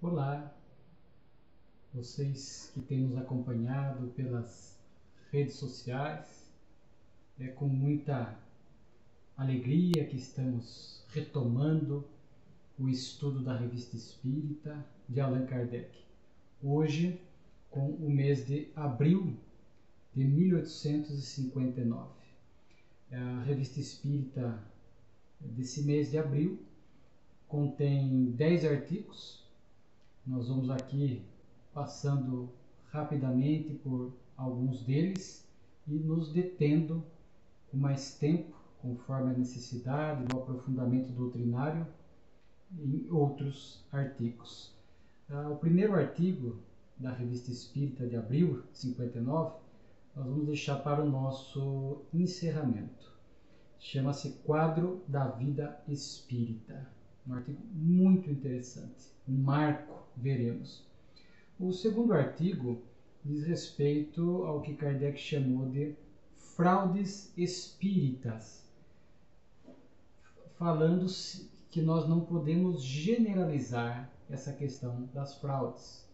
Olá, vocês que têm nos acompanhado pelas redes sociais. É com muita alegria que estamos retomando o estudo da Revista Espírita de Allan Kardec. Hoje, com o mês de abril de 1859. A Revista Espírita desse mês de abril contém 10 artigos. Nós vamos aqui passando rapidamente por alguns deles e nos detendo com mais tempo, conforme a necessidade do aprofundamento doutrinário, em outros artigos. O primeiro artigo da Revista Espírita de abril de 59, nós vamos deixar para o nosso encerramento. Chama-se Quadro da Vida Espírita. Um artigo muito interessante, um marco, veremos. O segundo artigo diz respeito ao que Kardec chamou de fraudes espíritas, falando que nós não podemos generalizar essa questão das fraudes.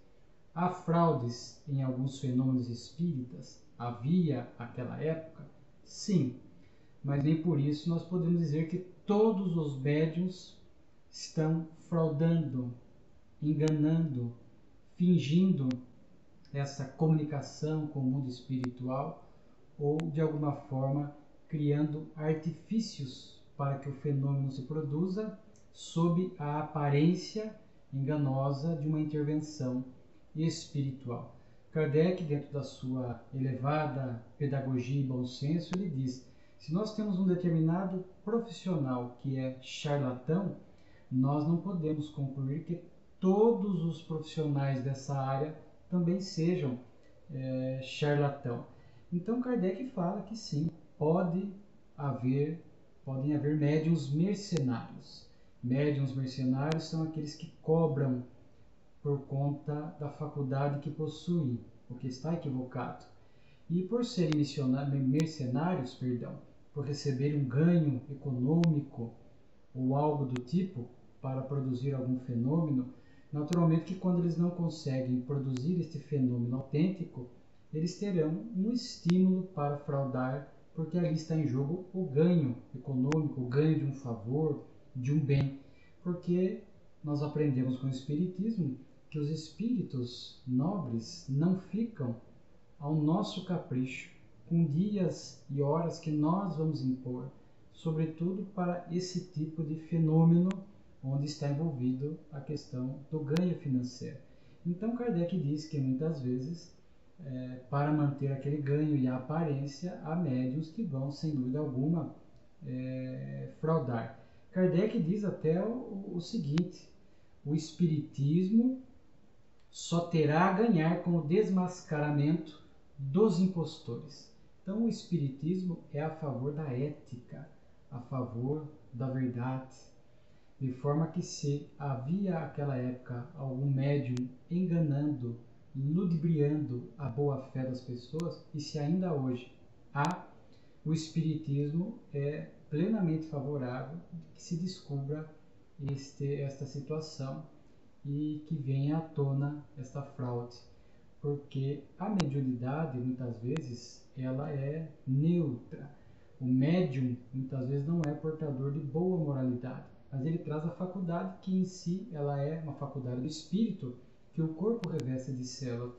Há fraudes em alguns fenômenos espíritas? Havia naquela época? Sim, mas nem por isso nós podemos dizer que todos os médiuns estão fraudando, enganando, fingindo essa comunicação com o mundo espiritual ou, de alguma forma, criando artifícios para que o fenômeno se produza sob a aparência enganosa de uma intervenção espiritual. Kardec, dentro da sua elevada pedagogia e bom senso, ele diz: se nós temos um determinado profissional que é charlatão, nós não podemos concluir que todos os profissionais dessa área também sejam charlatão. Então Kardec fala que sim, podem haver médiuns mercenários. Médiuns mercenários são aqueles que cobram por conta da faculdade que possuem, o que está equivocado. E por serem mercenários, por receber um ganho econômico ou algo do tipo para produzir algum fenômeno, naturalmente que quando eles não conseguem produzir este fenômeno autêntico, eles terão um estímulo para fraudar, porque ali está em jogo o ganho econômico, o ganho de um favor, de um bem. Porque nós aprendemos com o Espiritismo que os espíritos nobres não ficam ao nosso capricho, com dias e horas que nós vamos impor, sobretudo para esse tipo de fenômeno onde está envolvido a questão do ganho financeiro. Então Kardec diz que muitas vezes, para manter aquele ganho e a aparência, há médiuns que vão, sem dúvida alguma, fraudar. Kardec diz até o seguinte: o Espiritismo só terá a ganhar com o desmascaramento dos impostores. Então o Espiritismo é a favor da ética, a favor da verdade, de forma que se havia naquela época algum médium enganando, ludibriando a boa-fé das pessoas, e se ainda hoje há, o Espiritismo é plenamente favorável que se descubra esta situação e que venha à tona esta fraude, porque a mediunidade muitas vezes ela é neutra. O médium muitas vezes não é portador de boa moralidade, mas ele traz a faculdade que em si ela é uma faculdade do espírito que o corpo reveste de célula.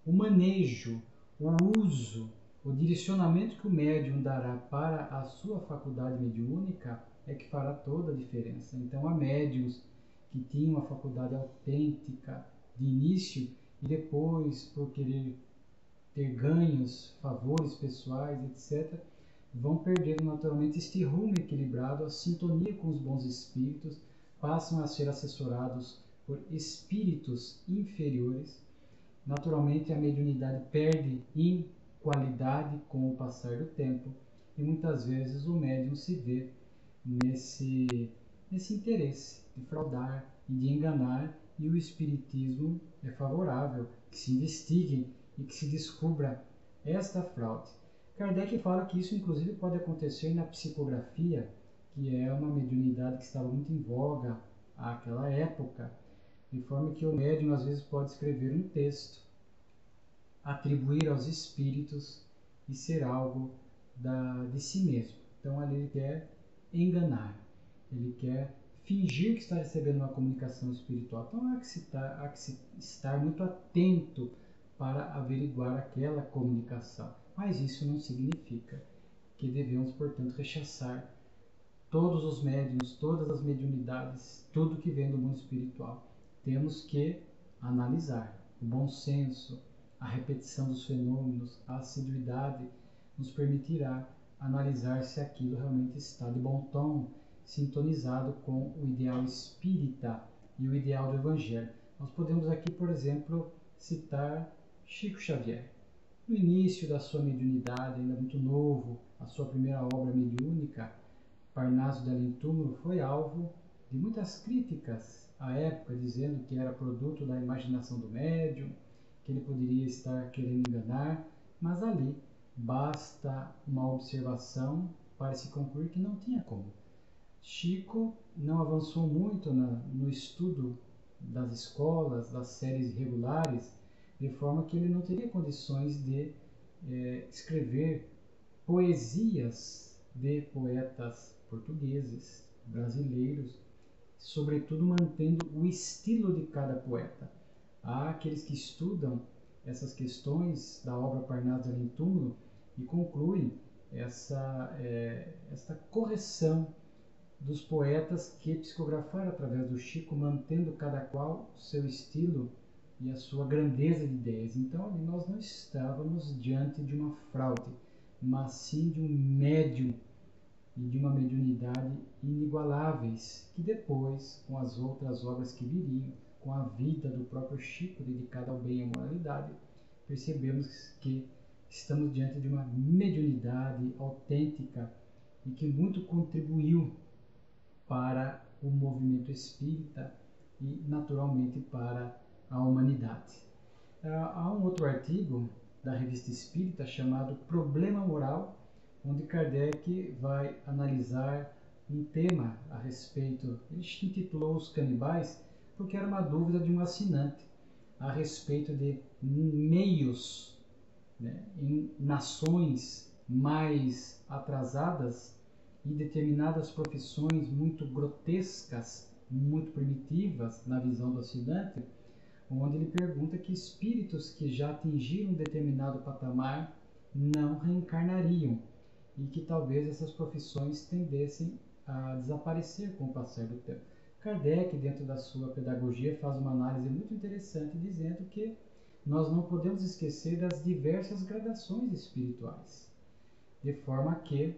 O manejo, o uso, o direcionamento que o médium dará para a sua faculdade mediúnica é que fará toda a diferença. Então há médiuns que tinham uma faculdade autêntica de início e depois, por querer ter ganhos, favores pessoais, etc., vão perdendo naturalmente este rumo equilibrado, a sintonia com os bons espíritos, passam a ser assessorados por espíritos inferiores. Naturalmente a mediunidade perde em qualidade com o passar do tempo e muitas vezes o médium se vê nesse interesse de fraudar e de enganar, e o Espiritismo é favorável que se investigue e que se descubra esta fraude. Kardec fala que isso inclusive pode acontecer na psicografia, que é uma mediunidade que estava muito em voga àquela época, de forma que o médium às vezes pode escrever um texto, atribuir aos espíritos e ser algo de si mesmo. Então ali ele quer enganar, ele quer fingir que está recebendo uma comunicação espiritual. Então há que se estar muito atento para averiguar aquela comunicação. Mas isso não significa que devemos, portanto, rechaçar todos os médiuns, todas as mediunidades, tudo que vem do mundo espiritual. Temos que analisar. O bom senso, a repetição dos fenômenos, a assiduidade nos permitirá analisar se aquilo realmente está de bom tom, sintonizado com o ideal espírita e o ideal do Evangelho. Nós podemos aqui, por exemplo, citar Chico Xavier. No início da sua mediunidade, ainda muito novo, a sua primeira obra mediúnica, Parnaso de Além Túmulo, foi alvo de muitas críticas à época, dizendo que era produto da imaginação do médium, que ele poderia estar querendo enganar, mas ali basta uma observação para se concluir que não tinha como. Chico não avançou muito no estudo das escolas, das séries regulares, de forma que ele não teria condições de escrever poesias de poetas portugueses, brasileiros, sobretudo mantendo o estilo de cada poeta. Há aqueles que estudam essas questões da obra Parnaso de Além Túmulo e concluem esta correção dos poetas que psicografaram através do Chico, mantendo cada qual o seu estilo e a sua grandeza de ideias. Então, ali nós não estávamos diante de uma fraude, mas sim de um médium e de uma mediunidade inigualáveis, que depois, com as outras obras que viriam, com a vida do próprio Chico dedicada ao bem e à moralidade, percebemos que estamos diante de uma mediunidade autêntica e que muito contribuiu para o movimento espírita e, naturalmente, para a humanidade. Há um outro artigo da Revista Espírita chamado Problema Moral, onde Kardec vai analisar um tema a respeito, ele intitulou Os Canibais, porque era uma dúvida de um assinante a respeito de meios, né, em nações mais atrasadas e determinadas profissões muito grotescas, muito primitivas na visão do assinante, onde ele pergunta que espíritos que já atingiram um determinado patamar não reencarnariam e que talvez essas profissões tendessem a desaparecer com o passar do tempo. Kardec, dentro da sua pedagogia, faz uma análise muito interessante, dizendo que nós não podemos esquecer das diversas gradações espirituais, de forma que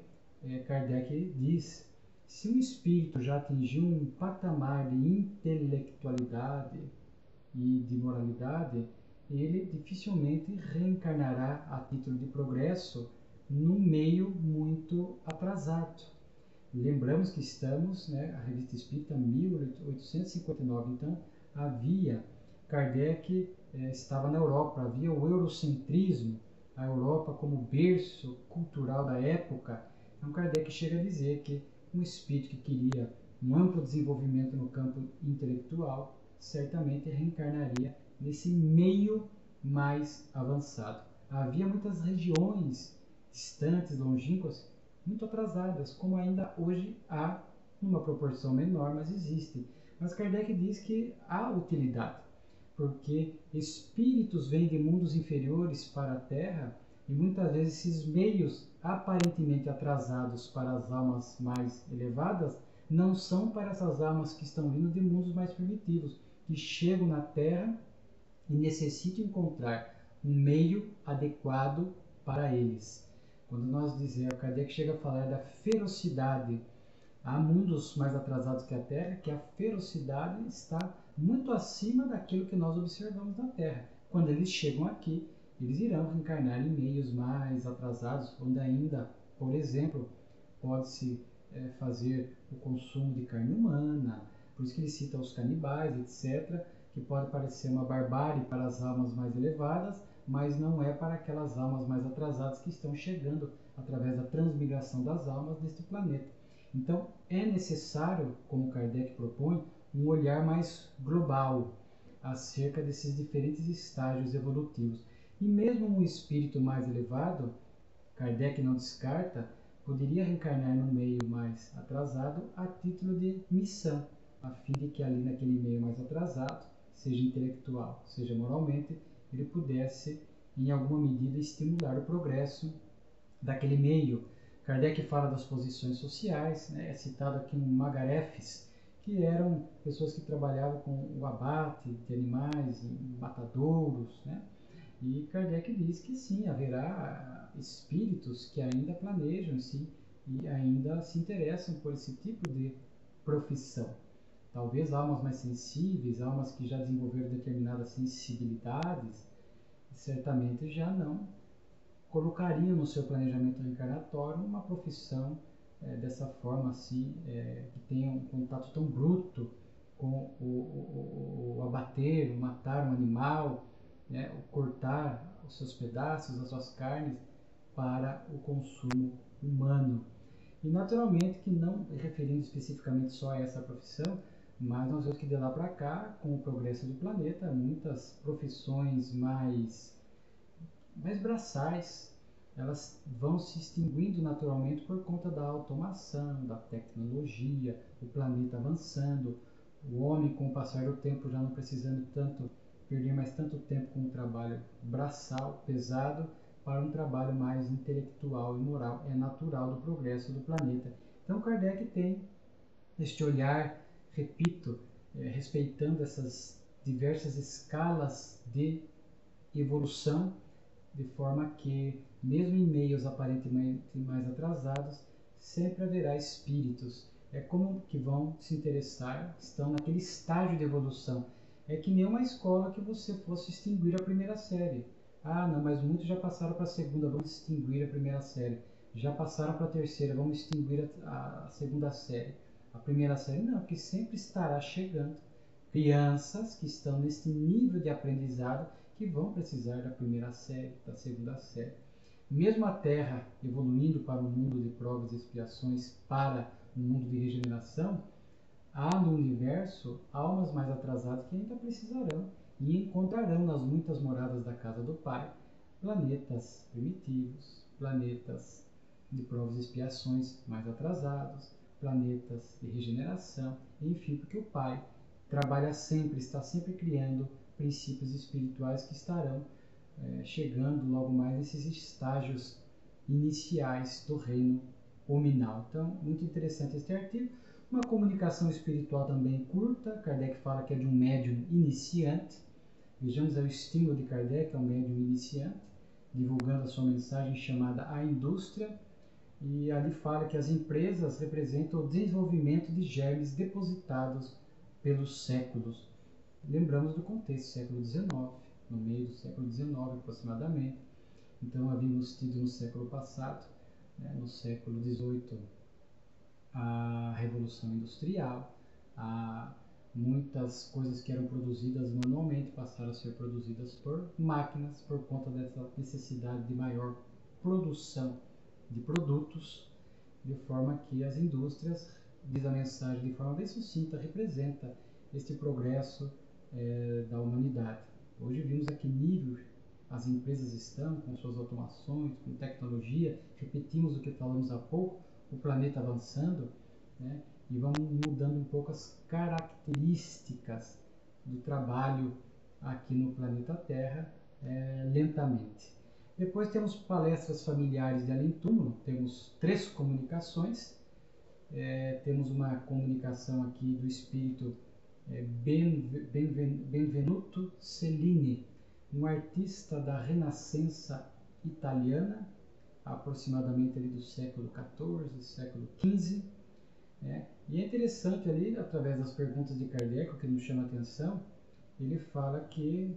Kardec diz: se um espírito já atingiu um patamar de intelectualidade e de moralidade, ele dificilmente reencarnará a título de progresso num meio muito atrasado. Lembramos que estamos, a Revista Espírita 1859, então Kardec estava na Europa, havia o eurocentrismo, a Europa como berço cultural da época. Então Kardec chega a dizer que um espírito que queria um amplo desenvolvimento no campo intelectual certamente reencarnaria nesse meio mais avançado. Havia muitas regiões distantes, longínquas, muito atrasadas, como ainda hoje há, numa proporção menor, mas existe. Mas Kardec diz que há utilidade, porque espíritos vêm de mundos inferiores para a Terra e muitas vezes esses meios aparentemente atrasados para as almas mais elevadas não são para essas almas que estão vindo de mundos mais primitivos, que chegam na Terra e necessitam encontrar um meio adequado para eles. Quando nós dizemos, Kardec chega a falar da ferocidade, há mundos mais atrasados que a Terra, que a ferocidade está muito acima daquilo que nós observamos na Terra. Quando eles chegam aqui, eles irão reencarnar em meios mais atrasados, onde ainda, por exemplo, pode-se fazer o consumo de carne humana, por isso que ele cita os canibais, etc., que pode parecer uma barbárie para as almas mais elevadas, mas não é para aquelas almas mais atrasadas que estão chegando através da transmigração das almas deste planeta. Então, é necessário, como Kardec propõe, um olhar mais global, acerca desses diferentes estágios evolutivos. E mesmo um espírito mais elevado, Kardec não descarta, poderia reencarnar no meio mais atrasado a título de missão, a fim de que ali naquele meio mais atrasado, seja intelectual, seja moralmente, ele pudesse, em alguma medida, estimular o progresso daquele meio. Kardec fala das posições sociais, né? É citado aqui um magarefes, que eram pessoas que trabalhavam com o abate de animais, matadouros, né? E Kardec diz que sim, haverá espíritos que ainda planejam sim, e ainda se interessam por esse tipo de profissão. Talvez almas mais sensíveis, almas que já desenvolveram determinadas sensibilidades, certamente já não colocariam no seu planejamento reencarnatório uma profissão dessa forma assim, que tenha um contato tão bruto com o abater, o matar um animal, né, o cortar os seus pedaços, as suas carnes para o consumo humano. E naturalmente que não referindo especificamente só a essa profissão, mas nós vemos que de lá para cá, com o progresso do planeta, muitas profissões mais braçais, elas vão se extinguindo naturalmente por conta da automação, da tecnologia, o planeta avançando, o homem com o passar do tempo já não precisando tanto perder mais tanto tempo com um trabalho braçal, pesado, para um trabalho mais intelectual e moral. É natural do progresso do planeta. Então Kardec tem este olhar, repito, respeitando essas diversas escalas de evolução, de forma que, mesmo em meios aparentemente mais atrasados, sempre haverá espíritos. É como que vão se interessar, estão naquele estágio de evolução. É que nem uma escola que você fosse extinguir a primeira série. Ah, não, mas muitos já passaram para a segunda, vamos extinguir a primeira série. Já passaram para a terceira, vamos extinguir a segunda série. A primeira série não, porque sempre estará chegando crianças que estão nesse nível de aprendizado que vão precisar da primeira série, da segunda série. Mesmo a Terra evoluindo para um mundo de provas e expiações, para um mundo de regeneração, há no universo almas mais atrasadas que ainda precisarão e encontrarão nas muitas moradas da casa do Pai planetas primitivos, planetas de provas e expiações mais atrasados, planetas de regeneração, enfim, porque o Pai trabalha sempre, está sempre criando princípios espirituais que estarão chegando logo mais nesses estágios iniciais do reino hominal. Então, muito interessante este artigo. Uma comunicação espiritual também curta, Kardec fala que é de um médium iniciante. Vejamos o estímulo de Kardec, é um médium iniciante, divulgando a sua mensagem chamada A Indústria, e ali fala que as empresas representam o desenvolvimento de germes depositados pelos séculos. Lembramos do contexto, século XIX, no meio do século XIX aproximadamente. Então havíamos tido no século passado, né, no século XVIII, a Revolução Industrial, muitas coisas que eram produzidas manualmente passaram a ser produzidas por máquinas por conta dessa necessidade de maior produção de produtos, de forma que as indústrias, diz a mensagem de forma bem sucinta, representa este progresso da humanidade. Hoje vimos a que nível as empresas estão com suas automações, com tecnologia, repetimos o que falamos há pouco, o planeta avançando, né? E vamos mudando um pouco as características do trabalho aqui no planeta Terra lentamente. Depois temos palestras familiares de além-túmulo, temos 3 comunicações, temos uma comunicação aqui do espírito Benvenuto Cellini, um artista da Renascença italiana, aproximadamente ali do século XIV, século XV. E é interessante ali, através das perguntas de Kardec, o que nos chama a atenção, ele fala que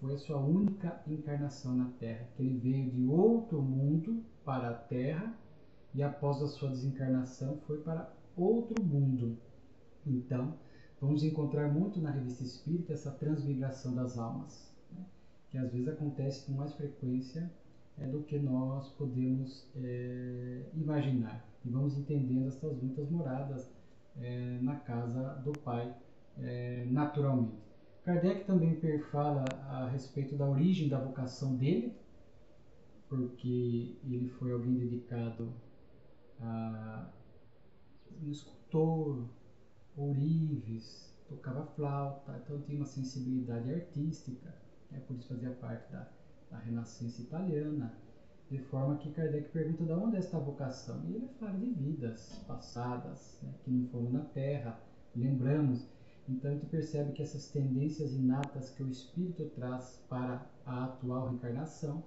foi a sua única encarnação na Terra, que ele veio de outro mundo para a Terra e após a sua desencarnação foi para outro mundo. Então, vamos encontrar muito na Revista Espírita essa transmigração das almas, né? Que às vezes acontece com mais frequência do que nós podemos imaginar. E vamos entendendo essas muitas moradas na casa do Pai naturalmente. Kardec também fala a respeito da origem da vocação dele, porque ele foi alguém dedicado a um escultor, ourives, tocava flauta, então tinha uma sensibilidade artística, né? Por isso fazia parte da Renascença italiana, de forma que Kardec pergunta de onde é esta vocação, e ele fala de vidas passadas, né, que não foram na Terra, lembramos. Então a gente percebe que essas tendências inatas que o espírito traz para a atual reencarnação,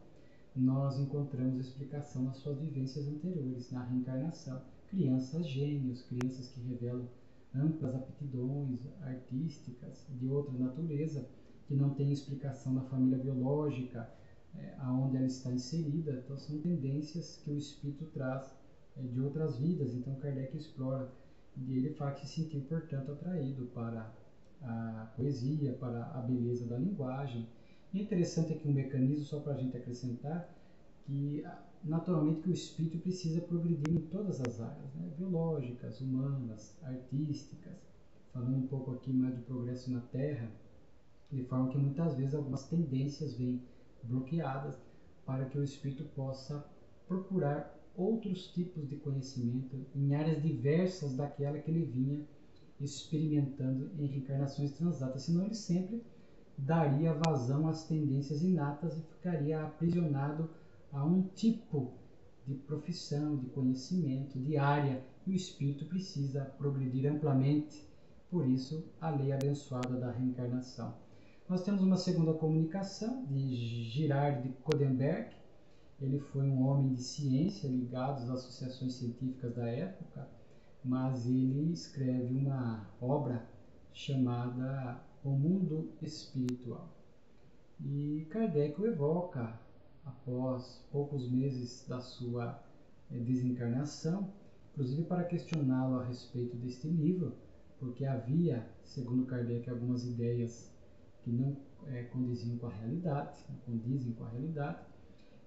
nós encontramos explicação nas suas vivências anteriores, na reencarnação. Crianças gênios, crianças que revelam amplas aptidões artísticas de outra natureza, que não tem explicação na família biológica, aonde ela está inserida. Então são tendências que o espírito traz de outras vidas. Então Kardec explora, e ele fala que se sentiu, portanto, atraído para a poesia, para a beleza da linguagem. E interessante aqui um mecanismo, só para a gente acrescentar, que naturalmente que o espírito precisa progredir em todas as áreas, né? Biológicas, humanas, artísticas, falando um pouco aqui mais do progresso na Terra, de forma que muitas vezes algumas tendências vêm bloqueadas para que o espírito possa procurar outros tipos de conhecimento em áreas diversas daquela que ele vinha experimentando em reencarnações transatas, senão ele sempre daria vazão às tendências inatas e ficaria aprisionado a um tipo de profissão, de conhecimento, de área, e o espírito precisa progredir amplamente. Por isso, a lei abençoada da reencarnação. Nós temos uma segunda comunicação de Girard de Coudenberg. Ele foi um homem de ciência ligado às associações científicas da época, mas ele escreve uma obra chamada O Mundo Espiritual. E Kardec o evoca após poucos meses da sua desencarnação, inclusive para questioná-lo a respeito deste livro, porque havia, segundo Kardec, algumas ideias que não condiziam com a realidade, não condizem com a realidade,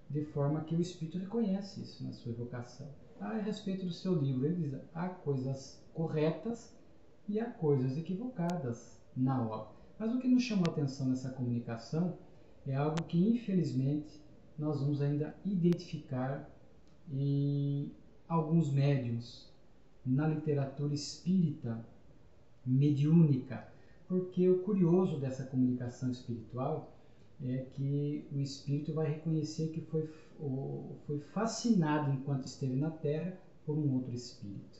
de forma que o espírito reconhece isso na sua evocação. A respeito do seu livro, ele diz: há coisas corretas e há coisas equivocadas na obra. Mas o que nos chamou a atenção nessa comunicação é algo que, infelizmente, nós vamos ainda identificar em alguns médiuns na literatura espírita mediúnica, porque o curioso dessa comunicação espiritual é que o espírito vai reconhecer que foi fascinado enquanto esteve na Terra por um outro espírito,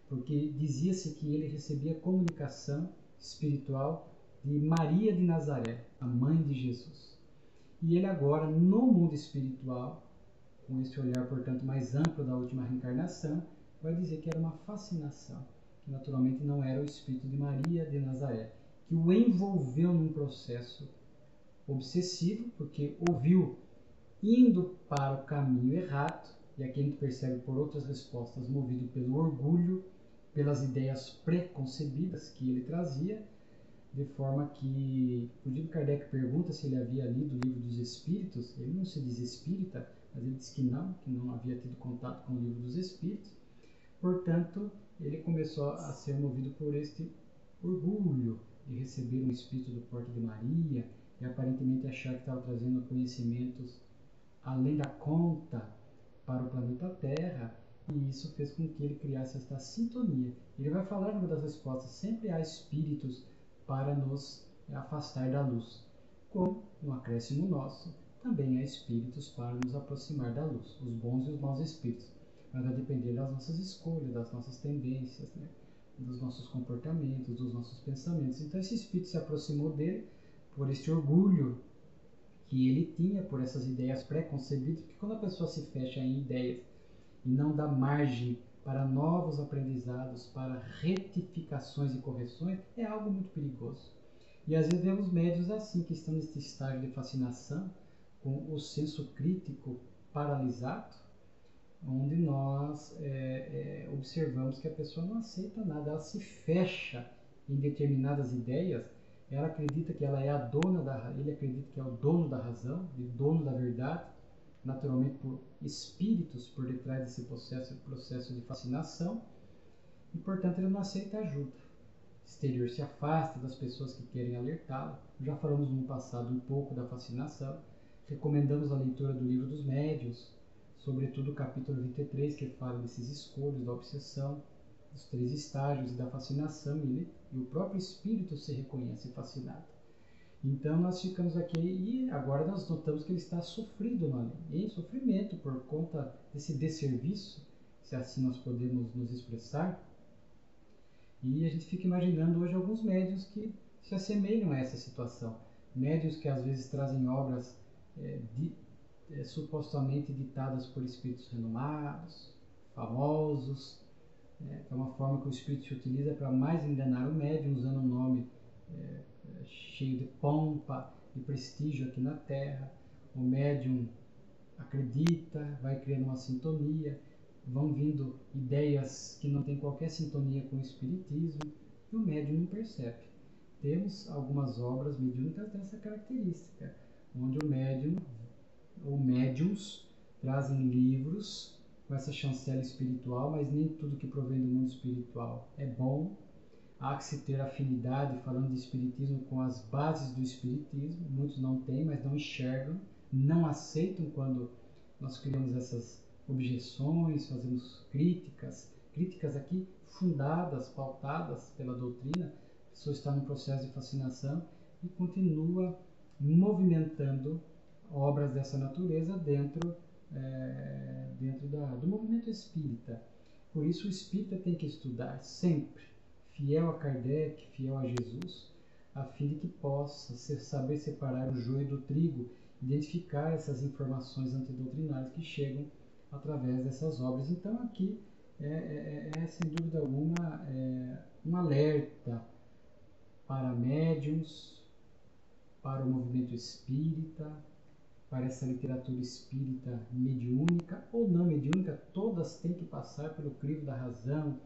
porque dizia-se que ele recebia comunicação espiritual de Maria de Nazaré, a mãe de Jesus. E ele agora, no mundo espiritual, com esse olhar, portanto, mais amplo da última reencarnação, vai dizer que era uma fascinação, que naturalmente não era o espírito de Maria de Nazaré, que o envolveu num processo obsessivo, porque ouviu indo para o caminho errado, e aqui a gente percebe por outras respostas, movido pelo orgulho, pelas ideias preconcebidas que ele trazia, de forma que, inclusive Kardec pergunta se ele havia lido o Livro dos Espíritos. Ele não se diz espírita, mas ele diz que não havia tido contato com o Livro dos Espíritos. Portanto, ele começou a ser movido por este orgulho de receber um espírito do porte de Maria e aparentemente achar que estava trazendo conhecimentos além da conta para o planeta Terra, e isso fez com que ele criasse esta sintonia. Ele vai falar numa das respostas: sempre há espíritos para nos afastar da luz, como no acréscimo nosso também há espíritos para nos aproximar da luz, os bons e os maus espíritos, mas vai depender das nossas escolhas, das nossas tendências, né? Dos nossos comportamentos, dos nossos pensamentos. Então esse espírito se aproximou dele por este orgulho que ele tinha, por essas ideias preconcebidas, porque quando a pessoa se fecha em ideias e não dá margem para novos aprendizados, para retificações e correções, é algo muito perigoso. E às vezes vemos médios assim, que estão nesse estágio de fascinação, com o senso crítico paralisado, onde nós observamos que a pessoa não aceita nada, ela se fecha em determinadas ideias, ela acredita que ela é a dona ele acredita que é o dono da razão, o dono da verdade, naturalmente por espíritos por detrás desse processo de fascinação, e portanto ele não aceita ajuda. exterior se afasta das pessoas que querem alertá-la. Já falamos no passado um pouco da fascinação. Recomendamos a leitura do Livro dos Médiuns, sobretudo o capítulo 23, que fala desses escolhos, da obsessão, dos 3 estágios e da fascinação, e o próprio espírito se reconhece fascinado. Então nós ficamos aqui e agora nós notamos que ele está sofrido no além, em sofrimento por conta desse desserviço, se assim nós podemos nos expressar. E a gente fica imaginando hoje alguns médiuns que se assemelham a essa situação. Médiuns que às vezes trazem obras supostamente ditadas por espíritos renomados, famosos, que é uma forma que o espírito se utiliza para mais enganar o médium, usando um nome cheio de pompa e prestígio aqui na Terra. O médium acredita, vai criando uma sintonia, vão vindo ideias que não têm qualquer sintonia com o espiritismo, e o médium não percebe. Temos algumas obras mediúnicas dessa característica, onde o médium ou médiums trazem livros com essa chancela espiritual, mas nem tudo que provém do mundo espiritual é bom. Há que se ter afinidade, falando de espiritismo, com as bases do espiritismo. Muitos não têm, mas não enxergam, não aceitam quando nós criamos essas objeções, fazemos críticas aqui fundadas, pautadas pela doutrina. A pessoa está num processo de fascinação e continua movimentando obras dessa natureza dentro do movimento espírita. Por isso o espírita tem que estudar sempre, fiel a Kardec, fiel a Jesus, a fim de que possa saber separar o joio do trigo, identificar essas informações antidoutrinárias que chegam através dessas obras. Então aqui sem dúvida alguma, um alerta para médiuns, para o movimento espírita, para essa literatura espírita mediúnica ou não mediúnica. Todas têm que passar pelo crivo da razão,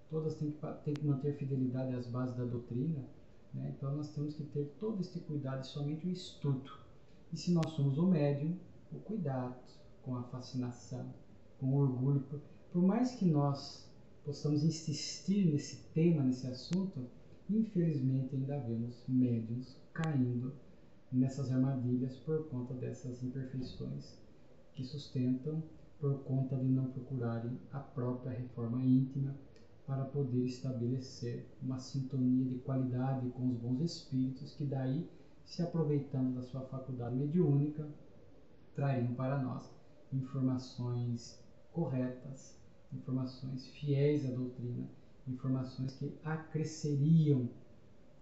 todas têm que manter fidelidade às bases da doutrina, né? Então nós temos que ter todo este cuidado e somente o estudo. E se nós somos o médium, o cuidado com a fascinação, com o orgulho. Por mais que nós possamos insistir nesse tema, nesse assunto, infelizmente ainda vemos médiuns caindo nessas armadilhas por conta dessas imperfeições que sustentam, por conta de não procurarem a própria reforma íntima para poder estabelecer uma sintonia de qualidade com os bons espíritos, que daí, se aproveitando da sua faculdade mediúnica, trariam para nós informações corretas, informações fiéis à doutrina, informações que acresceriam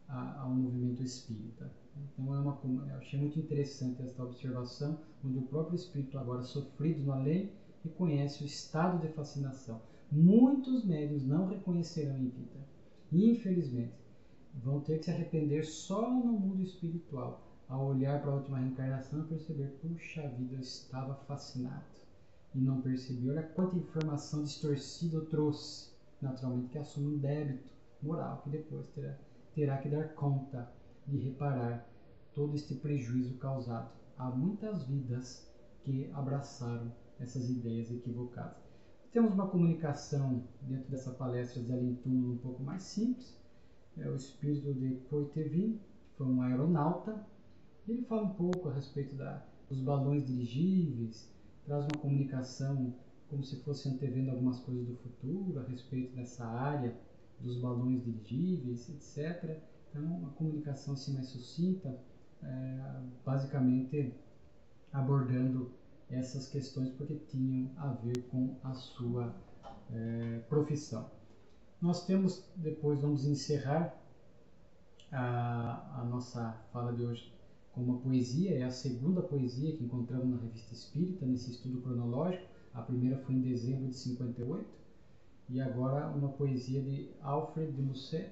ao movimento espírita. Então eu achei muito interessante esta observação, onde o próprio espírito, agora sofrido no além, reconhece o estado de fascinação. Muitos médiuns não reconhecerão em vida. Infelizmente, vão ter que se arrepender só no mundo espiritual, ao olhar para a última reencarnação e perceber, puxa vida, eu estava fascinado e não percebi. Olha quanta informação distorcida eu trouxe. Naturalmente que assume um débito moral que depois terá que dar conta de reparar todo este prejuízo causado a muitas vidas que abraçaram essas ideias equivocadas. Temos uma comunicação dentro dessa palestra de além túmulo um pouco mais simples. É o espírito de Poitevin, que foi um aeronauta. Ele fala um pouco a respeito dos balões dirigíveis, traz uma comunicação como se fosse antevendo algumas coisas do futuro a respeito dessa área dos balões dirigíveis, etc. Então, uma comunicação assim mais sucinta, basicamente abordando essas questões porque tinham a ver com a sua profissão. Nós temos, depois vamos encerrar a nossa fala de hoje com uma poesia, é a segunda poesia que encontramos na Revista Espírita, nesse estudo cronológico. A primeira foi em dezembro de 58, e agora uma poesia de Alfred de Musset,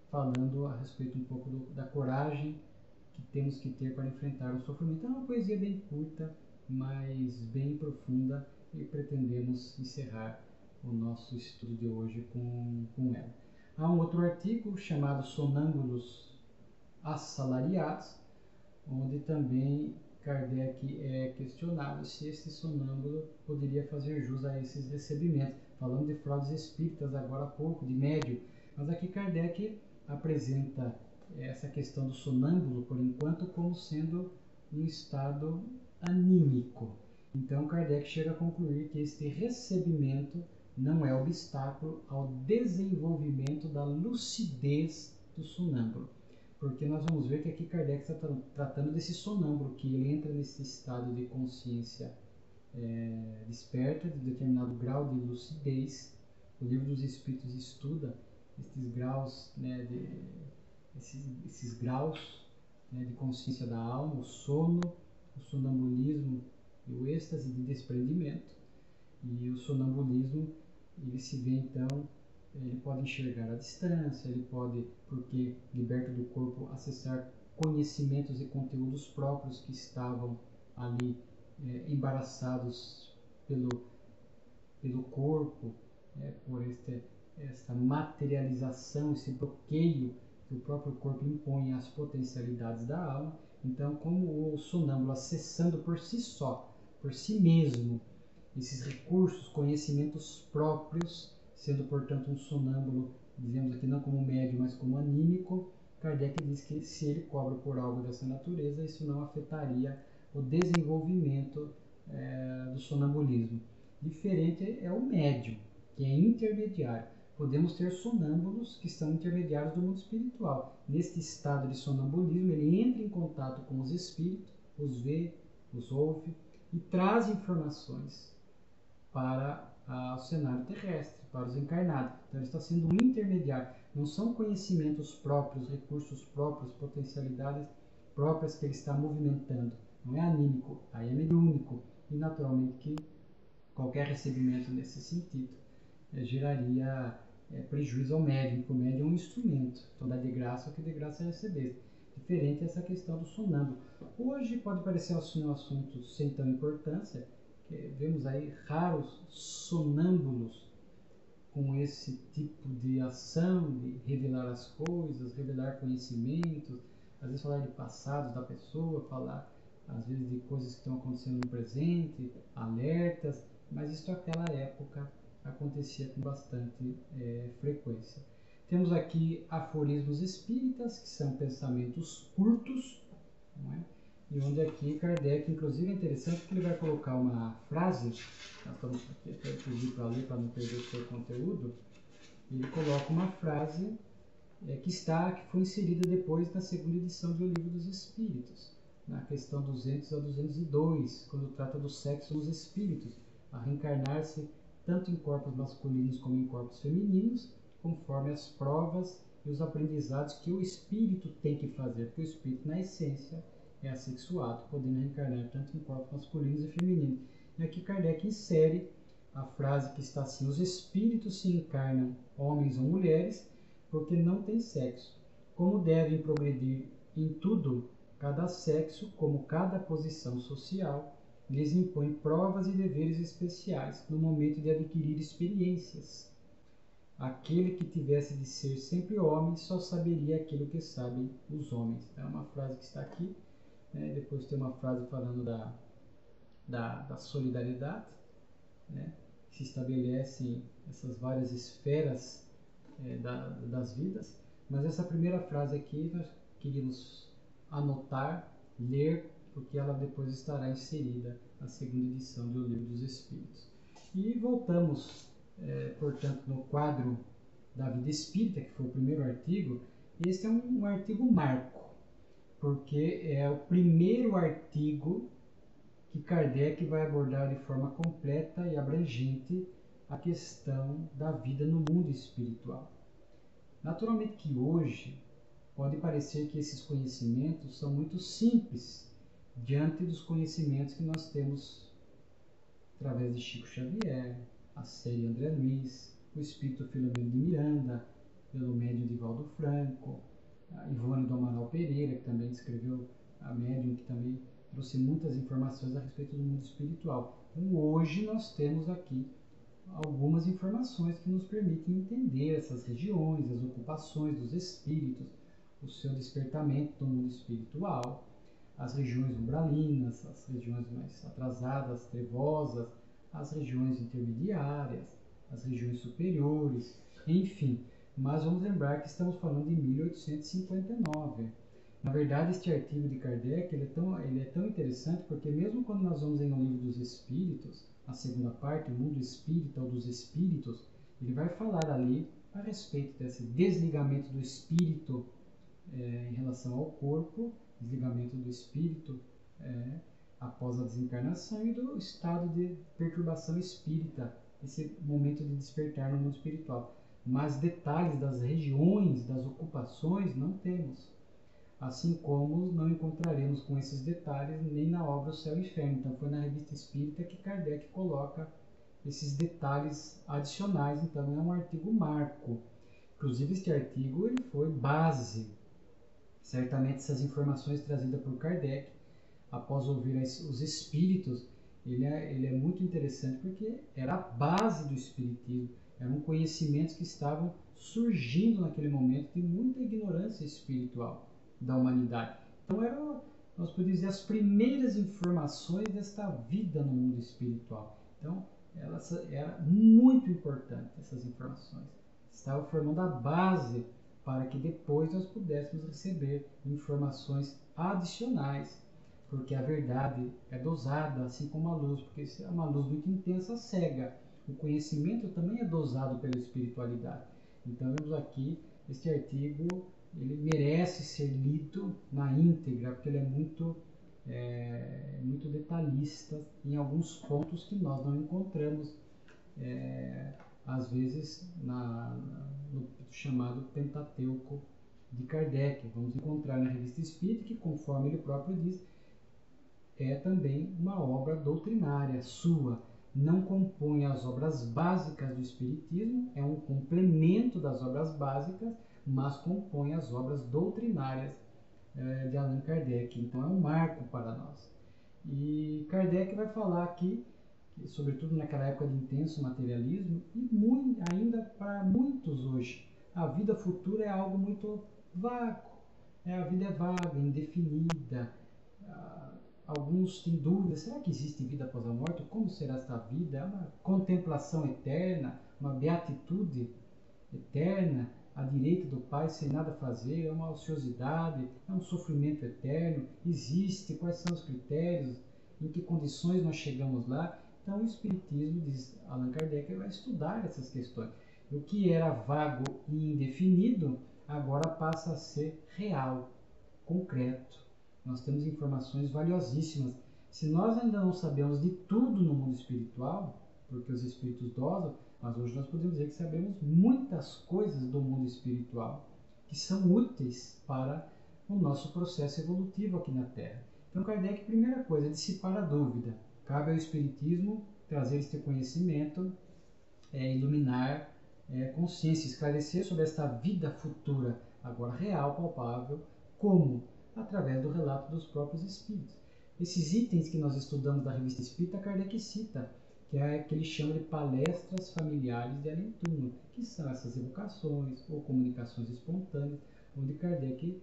falando a respeito um pouco da coragem que temos que ter para enfrentar o sofrimento. É uma poesia bem curta, mas bem profunda, e pretendemos encerrar o nosso estudo de hoje com ela. Há um outro artigo chamado Sonâmbulos Assalariados, onde também Kardec é questionado se este sonâmbulo poderia fazer jus a esses recebimentos. Falando de fraudes espíritas agora há pouco, de médium, Mas aqui Kardec apresenta essa questão do sonâmbulo, por enquanto, como sendo um estado anímico. Então Kardec chega a concluir que este recebimento não é obstáculo ao desenvolvimento da lucidez do sonâmbulo. Porque nós vamos ver que aqui Kardec está tratando desse sonâmbulo, que ele entra nesse estado de consciência desperta, de determinado grau de lucidez. O Livro dos Espíritos estuda esses graus, né, esses graus, né, de consciência da alma, o sono, o sonambulismo e o êxtase de desprendimento. E o sonambulismo, ele se vê então, ele pode enxergar a distância, ele pode, porque liberto do corpo, acessar conhecimentos e conteúdos próprios que estavam ali embaraçados pelo corpo, por esta materialização, esse bloqueio que o próprio corpo impõe às potencialidades da alma. Então, como o sonâmbulo acessando por si só, por si mesmo, esses recursos, conhecimentos próprios, sendo, portanto, um sonâmbulo, dizemos aqui não como médio, mas como anímico, Kardec diz que se ele cobra por algo dessa natureza, isso não afetaria o desenvolvimento do sonambulismo. Diferente é o médium, que é intermediário. Podemos ter sonâmbulos que são intermediários do mundo espiritual. Neste estado de sonambulismo, ele entra em contato com os espíritos, os vê, os ouve e traz informações para o cenário terrestre, para os encarnados. Então ele está sendo um intermediário. Não são conhecimentos próprios, recursos próprios, potencialidades próprias que ele está movimentando. Não é anímico, aí é mediúnico. E naturalmente que qualquer recebimento nesse sentido geraria prejuízo ao médium, porque o médium é um instrumento. Então dá de graça o que de graça é receber. Diferente essa questão do sonâmbulo. Hoje pode parecer assim um assunto sem tanta importância, vemos aí raros sonâmbulos com esse tipo de ação, de revelar as coisas, revelar conhecimentos, às vezes falar de passados da pessoa, falar às vezes de coisas que estão acontecendo no presente, alertas, mas isso naquela época acontecia com bastante frequência. Temos aqui aforismos espíritas, que são pensamentos curtos, não é? E onde aqui Kardec, inclusive é interessante que ele vai colocar uma frase, nós estamos aqui até pedir para ler para não perder o seu conteúdo, ele coloca uma frase que foi inserida depois na segunda edição do Livro dos Espíritos, na questão 200 a 202, quando trata do sexo nos espíritos, a reencarnar-se tanto em corpos masculinos como em corpos femininos, conforme as provas e os aprendizados que o espírito tem que fazer, porque o espírito, na essência, é assexuado, podendo reencarnar tanto em corpos masculinos e femininos. E aqui Kardec insere a frase que está assim: os espíritos se encarnam, homens ou mulheres, porque não têm sexo. Como devem progredir em tudo, cada sexo, como cada posição social, lhes impõe provas e deveres especiais no momento de adquirir experiências. Aquele que tivesse de ser sempre homem só saberia aquilo que sabem os homens. É uma frase que está aqui. Depois tem uma frase falando da solidariedade, né? Se estabelecem essas várias esferas das vidas, mas essa primeira frase aqui nós queríamos anotar, ler, porque ela depois estará inserida na segunda edição do Livro dos Espíritos. E voltamos, portanto, no quadro da vida espírita, que foi o primeiro artigo. Este é um artigo marco, porque é o primeiro artigo que Kardec vai abordar de forma completa e abrangente a questão da vida no mundo espiritual. Naturalmente que hoje pode parecer que esses conhecimentos são muito simples diante dos conhecimentos que nós temos através de Chico Xavier, a série André Luiz, o Espírito Filomeno de Miranda, pelo médium Divaldo Franco, a Ivone do Amaral Pereira, que também escreveu a médium, que também trouxe muitas informações a respeito do mundo espiritual. Então, hoje nós temos aqui algumas informações que nos permitem entender essas regiões, as ocupações dos espíritos, o seu despertamento do mundo espiritual, as regiões umbralinas, as regiões mais atrasadas, trevosas, as regiões intermediárias, as regiões superiores, enfim. mas vamos lembrar que estamos falando de 1859. Na verdade, este artigo de Kardec ele é tão interessante porque mesmo quando nós vamos no Livro dos Espíritos, a segunda parte, o mundo espírita ou dos espíritos, ele vai falar ali a respeito desse desligamento do espírito em relação ao corpo, desligamento do espírito após a desencarnação e do estado de perturbação espírita, esse momento de despertar no mundo espiritual. Mas detalhes das regiões, das ocupações, não temos. Assim como não encontraremos com esses detalhes nem na obra O Céu e o Inferno. Então foi na Revista Espírita que Kardec coloca esses detalhes adicionais, então é um artigo marco. Inclusive este artigo ele foi base. Certamente essas informações trazidas por Kardec, após ouvir os espíritos, ele é muito interessante porque era a base do espiritismo, eram conhecimentos que estavam surgindo naquele momento de muita ignorância espiritual da humanidade. Então nós podemos dizer, as primeiras informações desta vida no mundo espiritual. Então, era muito importante essas informações. Estavam formando a base para que depois nós pudéssemos receber informações adicionais, porque a verdade é dosada, assim como a luz, porque se é uma luz muito intensa, cega. O conhecimento também é dosado pela espiritualidade. Então, vemos aqui, este artigo, ele merece ser lido na íntegra, porque ele é muito detalhista em alguns pontos que nós não encontramos, às vezes, no chamado Pentateuco de Kardec. Vamos encontrar na Revista Espírita, que, conforme ele próprio diz, é também uma obra doutrinária sua. Não compõe as obras básicas do Espiritismo, é um complemento das obras básicas, mas compõe as obras doutrinárias de Allan Kardec. Então é um marco para nós. E Kardec vai falar aqui, sobretudo naquela época de intenso materialismo, e ainda para muitos hoje, a vida futura é algo muito vago. A vida é vaga, indefinida. Alguns têm dúvidas, será que existe vida após a morte? Como será esta vida? É uma contemplação eterna, uma beatitude eterna, à direita do Pai, sem nada fazer, é uma ociosidade, é um sofrimento eterno, existe, quais são os critérios, em que condições nós chegamos lá? Então o Espiritismo, diz Allan Kardec, vai estudar essas questões. O que era vago e indefinido, agora passa a ser real, concreto. Nós temos informações valiosíssimas. Se nós ainda não sabemos de tudo no mundo espiritual, porque os espíritos dosam, mas hoje nós podemos dizer que sabemos muitas coisas do mundo espiritual que são úteis para o nosso processo evolutivo aqui na Terra. Então, Kardec, primeira coisa, dissipar a dúvida. Cabe ao Espiritismo trazer este conhecimento, iluminar consciência, esclarecer sobre esta vida futura, agora real, palpável, como? Através do relato dos próprios Espíritos. Esses itens que nós estudamos da Revista Espírita, Kardec cita, que ele chama de palestras familiares de além-túmulo, que são essas evocações ou comunicações espontâneas, onde Kardec,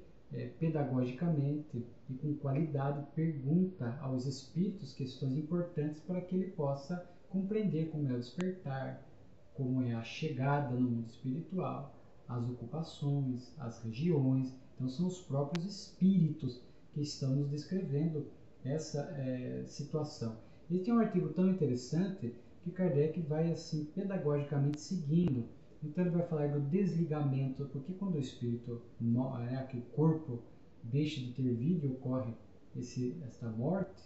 pedagogicamente e com qualidade, pergunta aos espíritos questões importantes para que ele possa compreender como é o despertar, como é a chegada no mundo espiritual, as ocupações, as regiões. Então são os próprios espíritos que estão nos descrevendo essa situação. Este é um artigo tão interessante que Kardec vai assim pedagogicamente seguindo. Então ele vai falar do desligamento, porque quando o espírito, que o corpo deixa de ter vida e ocorre esta morte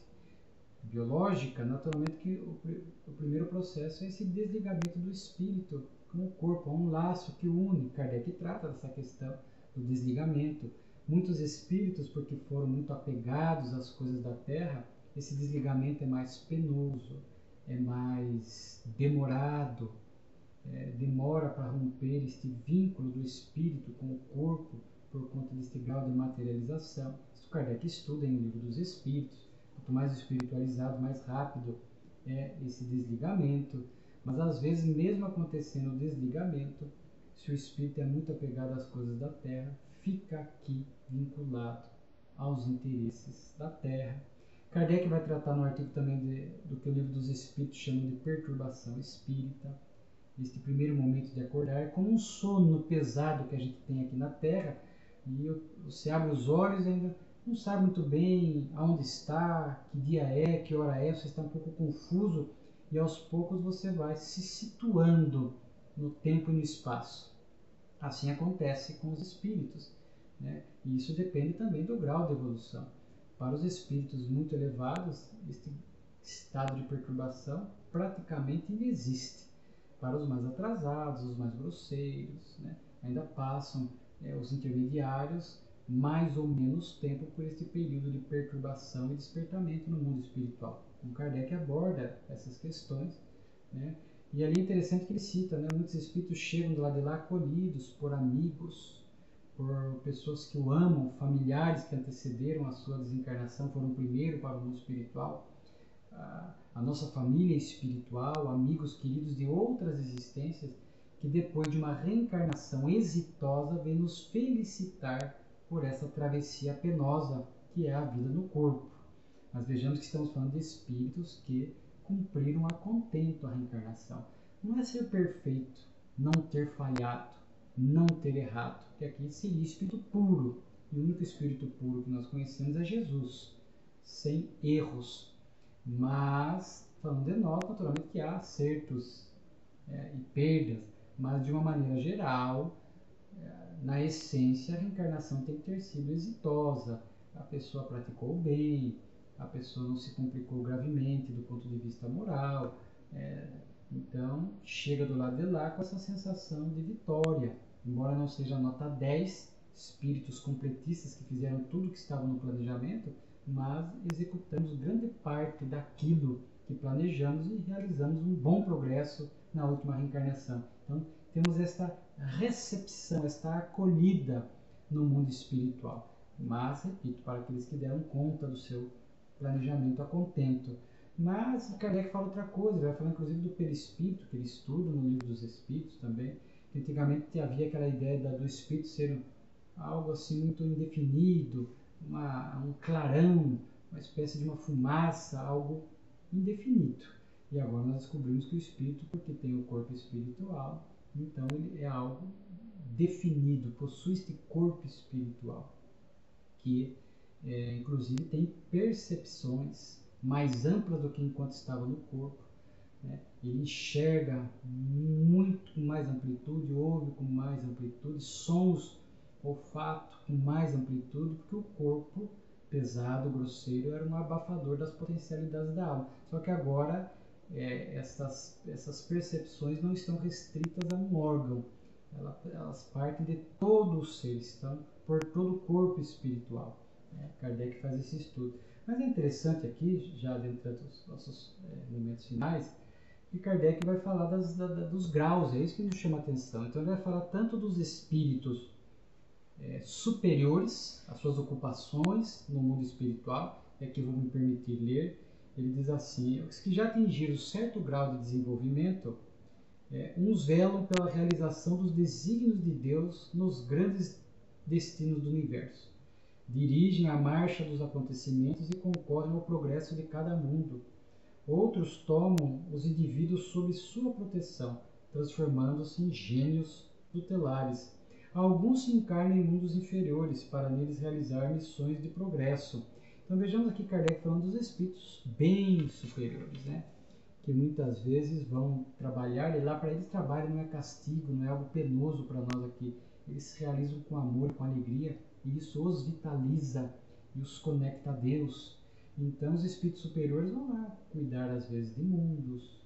biológica, naturalmente que o primeiro processo é esse desligamento do espírito com o corpo, há um laço que une. Kardec trata dessa questão do desligamento. Muitos espíritos, porque foram muito apegados às coisas da terra, esse desligamento é mais penoso, é mais demorado, demora para romper este vínculo do espírito com o corpo por conta deste grau de materialização. Isso Kardec estuda em O Livro dos Espíritos. Quanto mais espiritualizado, mais rápido é esse desligamento. Mas às vezes, mesmo acontecendo o desligamento, se o espírito é muito apegado às coisas da terra, fica aqui vinculado aos interesses da terra. Kardec vai tratar no artigo também do que o Livro dos Espíritos chama de perturbação espírita. este primeiro momento de acordar é como um sono pesado que a gente tem aqui na Terra, e você abre os olhos e ainda não sabe muito bem aonde está, que dia é, que hora é, você está um pouco confuso, e aos poucos você vai se situando no tempo e no espaço. Assim acontece com os espíritos, né? E isso depende também do grau de evolução. Para os espíritos muito elevados, este estado de perturbação praticamente inexiste. Para os mais atrasados, os mais grosseiros, né, ainda passam os intermediários mais ou menos tempo por este período de perturbação e despertamento no mundo espiritual. O Kardec aborda essas questões, né, e ali é interessante que ele cita, né, muitos espíritos chegam do lado de lá acolhidos por amigos, por pessoas que o amam, familiares que antecederam a sua desencarnação, foram primeiro para o mundo espiritual, a nossa família espiritual, amigos queridos de outras existências, que depois de uma reencarnação exitosa vem nos felicitar por essa travessia penosa que é a vida no corpo. Mas vejamos que estamos falando de espíritos que cumpriram a contento a reencarnação. Não é ser perfeito, não ter falhado, não ter errado, que aqui seria espírito puro. E o único espírito puro que nós conhecemos é Jesus, sem erros. Mas, falando de nós, naturalmente que há acertos e perdas, mas de uma maneira geral, na essência, a reencarnação tem que ter sido exitosa. A pessoa praticou o bem, a pessoa não se complicou gravemente do ponto de vista moral. Então, chega do lado de lá com essa sensação de vitória. Embora não seja nota 10, espíritos completistas que fizeram tudo que estava no planejamento, mas executamos grande parte daquilo que planejamos e realizamos um bom progresso na última reencarnação. Então, temos esta recepção, esta acolhida no mundo espiritual. Mas, repito, para aqueles que deram conta do seu planejamento a contento. Mas Kardec fala outra coisa, ele vai falar inclusive do perispírito, que ele estuda no livro dos Espíritos também, que antigamente havia aquela ideia do espírito ser algo assim muito indefinido, um clarão, uma espécie de uma fumaça, algo indefinido. E agora nós descobrimos que o espírito, porque tem o corpo espiritual, então ele é algo definido, possui este corpo espiritual, que inclusive tem percepções mais amplas do que enquanto estava no corpo, né? Ele enxerga muito com mais amplitude, ouve com mais amplitude, sons, olfato com mais amplitude, porque o corpo pesado, grosseiro, era um abafador das potencialidades da alma. Só que agora essas percepções não estão restritas a um órgão, elas partem de todo o ser, estão por todo o corpo espiritual. Kardec faz esse estudo. Mas é interessante aqui, já dentro dos nossos momentos finais, que Kardec vai falar dos graus, é isso que nos chama a atenção. Então ele vai falar tanto dos espíritos superiores às suas ocupações no mundo espiritual, e aqui vou me permitir ler, ele diz assim: os que já atingiram certo grau de desenvolvimento, uns velam pela realização dos desígnios de Deus nos grandes destinos do universo, dirigem a marcha dos acontecimentos e concorrem ao progresso de cada mundo. Outros tomam os indivíduos sob sua proteção, transformando-se em gênios tutelares. Alguns se encarnam em mundos inferiores para neles realizar missões de progresso. Então vejamos aqui Kardec falando dos espíritos bem superiores, né? Que muitas vezes vão trabalhar, e lá para eles trabalho não é castigo, não é algo penoso para nós aqui. Eles realizam com amor, com alegria, e isso os vitaliza e os conecta a Deus. Então os espíritos superiores vão lá cuidar às vezes de mundos,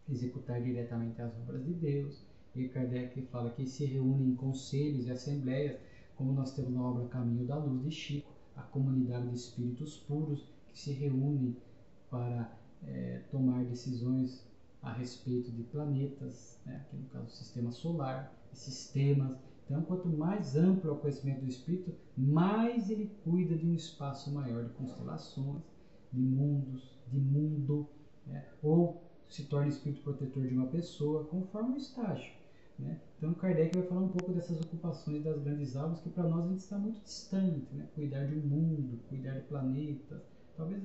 executar diretamente as obras de Deus. E Kardec fala que se reúnem em conselhos e assembleias, como nós temos na obra Caminho da Luz de Chico, a comunidade de espíritos puros que se reúnem para tomar decisões a respeito de planetas, né? Aqui no caso o sistema solar, sistemas. Então, quanto mais amplo é o conhecimento do espírito, mais ele cuida de um espaço maior de constelações, de mundos, de mundo, né? Ou se torna espírito protetor de uma pessoa, conforme o estágio, né? Então, Kardec vai falar um pouco dessas ocupações das grandes almas, que para nós a gente está muito distante, né? Cuidar de um mundo, cuidar de planetas, talvez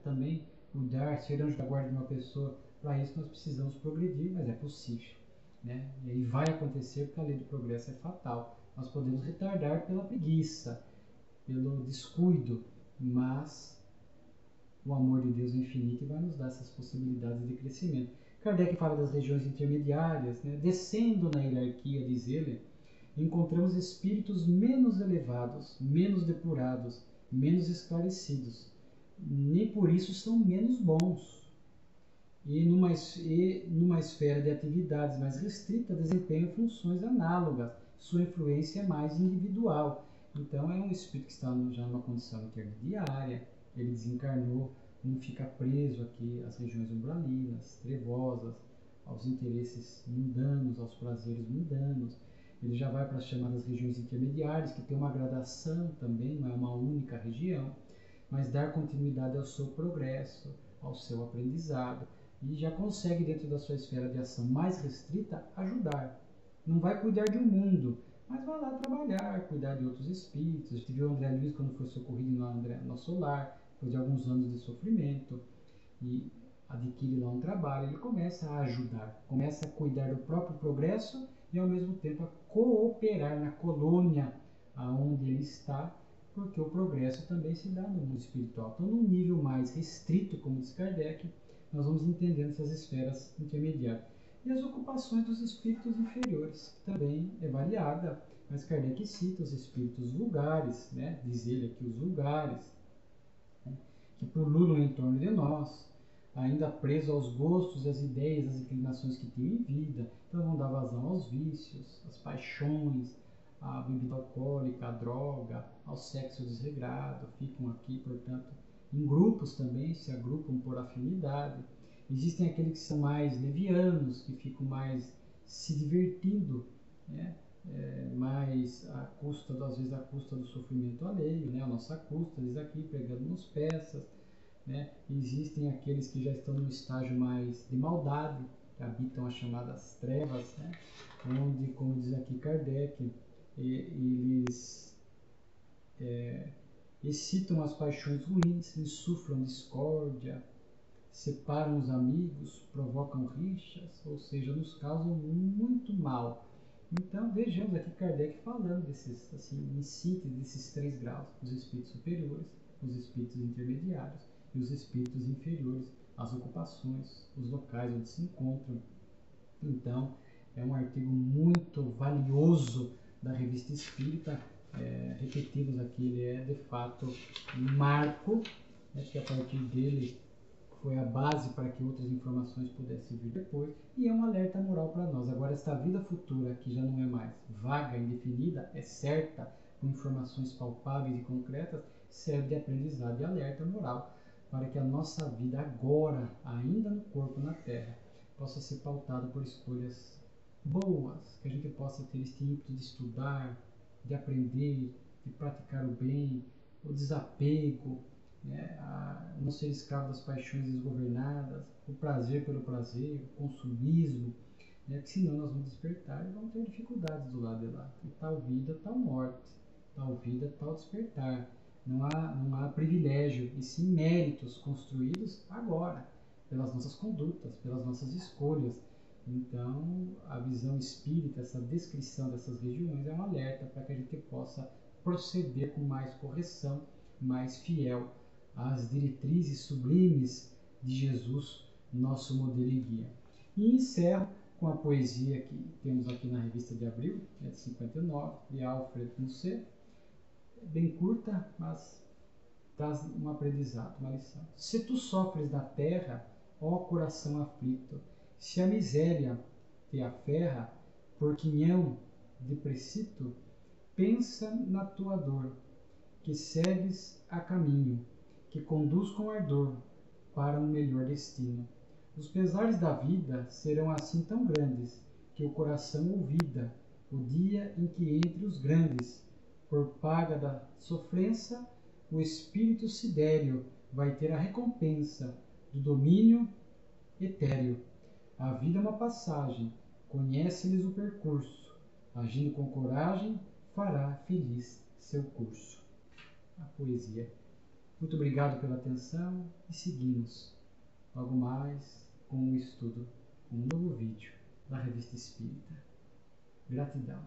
também cuidar, ser anjo da guarda de uma pessoa. Para isso nós precisamos progredir, mas é possível. né? E aí vai acontecer porque a lei do progresso é fatal. Nós podemos retardar pela preguiça, pelo descuido, mas o amor de Deus é infinito e vai nos dar essas possibilidades de crescimento. Kardec fala das regiões intermediárias, né? Descendo na hierarquia, diz ele, encontramos espíritos menos elevados, menos depurados, menos esclarecidos. Nem por isso são menos bons. E numa esfera de atividades mais restrita, desempenham funções análogas. Sua influência é mais individual. Então, é um espírito que está já numa condição intermediária, ele desencarnou, não fica preso aqui às regiões umbralinas, trevosas, aos interesses mundanos, aos prazeres mundanos. Ele já vai para as chamadas regiões intermediárias, que tem uma gradação também, não é uma única região, mas dar continuidade ao seu progresso, ao seu aprendizado, e já consegue, dentro da sua esfera de ação mais restrita, ajudar. Não vai cuidar de um mundo, mas vai lá trabalhar, cuidar de outros espíritos. A gente viu o André Luiz quando foi socorrido no nosso lar, depois de alguns anos de sofrimento, e adquire lá um trabalho, ele começa a ajudar, começa a cuidar do próprio progresso e ao mesmo tempo a cooperar na colônia aonde ele está, porque o progresso também se dá no mundo espiritual. Então, num nível mais restrito, como diz Kardec, nós vamos entendendo essas esferas intermediárias. E as ocupações dos espíritos inferiores, que também é variada, mas Kardec cita os espíritos vulgares, né? Diz ele aqui os vulgares, né? Que pululam em torno de nós, ainda presos aos gostos, às ideias, às inclinações que têm em vida. Então vão dar vazão aos vícios, às paixões, à bebida alcoólica, à droga, ao sexo desregrado. Ficam aqui, portanto, em grupos também, se agrupam por afinidade. Existem aqueles que são mais levianos, que ficam mais se divertindo, né? Mais à custa, às vezes, à custa do sofrimento alheio, né? A nossa custa, eles aqui pregando-nos peças, né? Existem aqueles que já estão no estágio mais de maldade, que habitam as chamadas trevas, né? Onde, como diz aqui Kardec, eles excitam as paixões ruins, insuflam discórdia, separam os amigos, provocam rixas, ou seja, nos causam muito mal. Então, vejamos aqui Kardec falando desses, assim, em síntese, desses 3 graus, os espíritos superiores, os espíritos intermediários e os espíritos inferiores, as ocupações, os locais onde se encontram. Então, é um artigo muito valioso da Revista Espírita. Repetimos aqui, ele é de fato um marco, né, que a partir dele foi a base para que outras informações pudessem vir depois, e é um alerta moral para nós. Agora, esta vida futura, que já não é mais vaga, indefinida, é certa, com informações palpáveis e concretas, serve de aprendizado e alerta moral para que a nossa vida agora, ainda no corpo, na Terra, possa ser pautada por escolhas boas, que a gente possa ter este ímpeto de estudar, de aprender, de praticar o bem, o desapego, né, a não ser escravo das paixões desgovernadas, o prazer pelo prazer, o consumismo, né, que senão nós vamos despertar e vamos ter dificuldades do lado de lá. E tal vida, tal morte, tal vida, tal despertar. Não há privilégio, e sim méritos construídos agora, pelas nossas condutas, pelas nossas escolhas. Então, a visão espírita, essa descrição dessas regiões é um alerta para que a gente possa proceder com mais correção, mais fiel às diretrizes sublimes de Jesus, nosso modelo e guia. E encerro com a poesia que temos aqui na revista de abril, de 59, de Alfred Musset, bem curta, mas traz um aprendizado, uma lição. Se tu sofres na terra, ó coração aflito, se a miséria te aferra, por quinhão de precito, pensa na tua dor, que segues a caminho, que conduz com ardor para um melhor destino. Os pesares da vida serão assim tão grandes, que o coração ouvida, o dia em que entre os grandes, por paga da sofrência, o espírito sidéreo vai ter a recompensa do domínio etéreo. A vida é uma passagem, conhece-lhes o percurso, agindo com coragem, fará feliz seu curso. A poesia. Muito obrigado pela atenção e seguimos logo mais com um estudo, com um novo vídeo. da Revista Espírita. Gratidão.